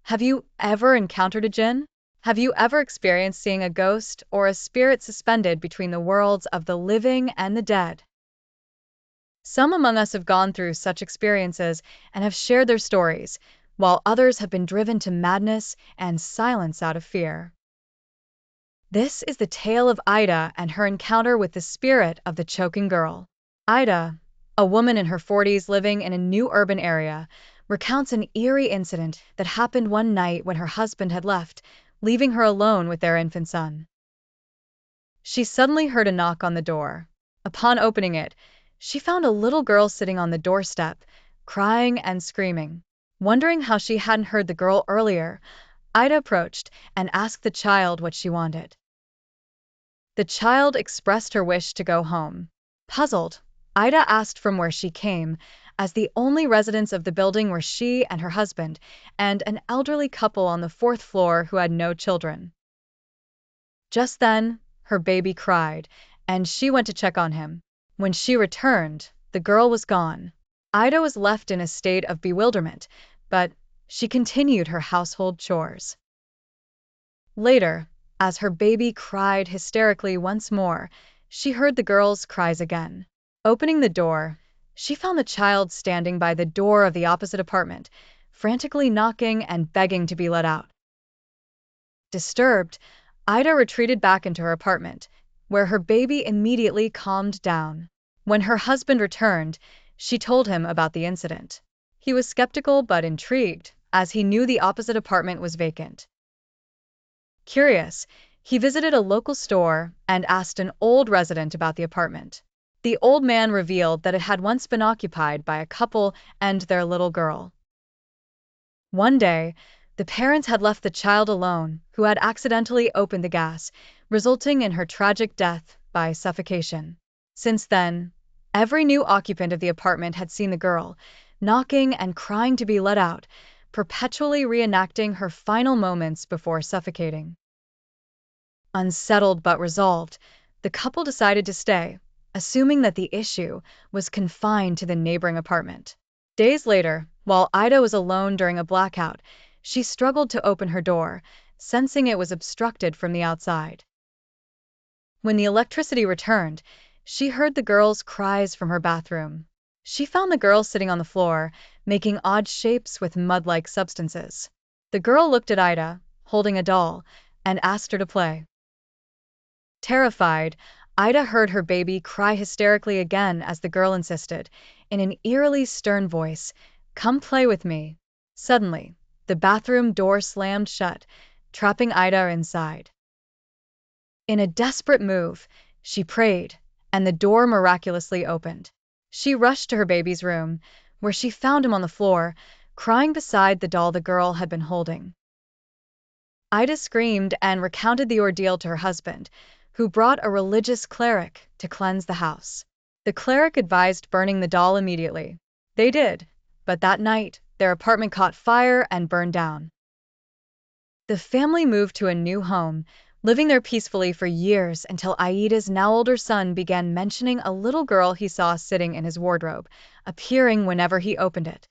Have you ever encountered a jinn? Have you ever experienced seeing a ghost or a spirit suspended between the worlds of the living and the dead? Some among us have gone through such experiences and have shared their stories, while others have been driven to madness and silence out of fear. This is the tale of Ida and her encounter with the spirit of the choking girl. Ida, a woman in her 40s living in a new urban area, recounts an eerie incident that happened one night when her husband had left, leaving her alone with their infant son. She suddenly heard a knock on the door. Upon opening it, she found a little girl sitting on the doorstep, crying and screaming. Wondering how she hadn't heard the girl earlier, Ida approached and asked the child what she wanted. The child expressed her wish to go home. Puzzled, Ida asked from where she came, as the only residents of the building were she and her husband, and an elderly couple on the fourth floor who had no children. Just then, her baby cried, and she went to check on him. When she returned, the girl was gone. Ida was left in a state of bewilderment, but she continued her household chores. Later, as her baby cried hysterically once more, she heard the girl's cries again. Opening the door, she found the child standing by the door of the opposite apartment, frantically knocking and begging to be let out. Disturbed, Ida retreated back into her apartment, where her baby immediately calmed down. When her husband returned, she told him about the incident. He was skeptical but intrigued, as he knew the opposite apartment was vacant. Curious, he visited a local store and asked an old resident about the apartment. The old man revealed that it had once been occupied by a couple and their little girl. One day, the parents had left the child alone, who had accidentally opened the gas, resulting in her tragic death by suffocation. Since then, every new occupant of the apartment had seen the girl, knocking and crying to be let out, perpetually reenacting her final moments before suffocating. Unsettled but resolved, the couple decided to stay, assuming that the issue was confined to the neighboring apartment. Days later, while Ida was alone during a blackout, she struggled to open her door, sensing it was obstructed from the outside. When the electricity returned, she heard the girl's cries from her bathroom. She found the girl sitting on the floor, making odd shapes with mud-like substances. The girl looked at Ida, holding a doll, and asked her to play. Terrified, Ida heard her baby cry hysterically again as the girl insisted, in an eerily stern voice, "Come play with me." Suddenly, the bathroom door slammed shut, trapping Ida inside. In a desperate move, she prayed, and the door miraculously opened. She rushed to her baby's room, where she found him on the floor, crying beside the doll the girl had been holding. Ida screamed and recounted the ordeal to her husband, who brought a religious cleric to cleanse the house. The cleric advised burning the doll immediately. They did, but that night, their apartment caught fire and burned down. The family moved to a new home, living there peacefully for years until Aida's now older son began mentioning a little girl he saw sitting in his wardrobe, appearing whenever he opened it.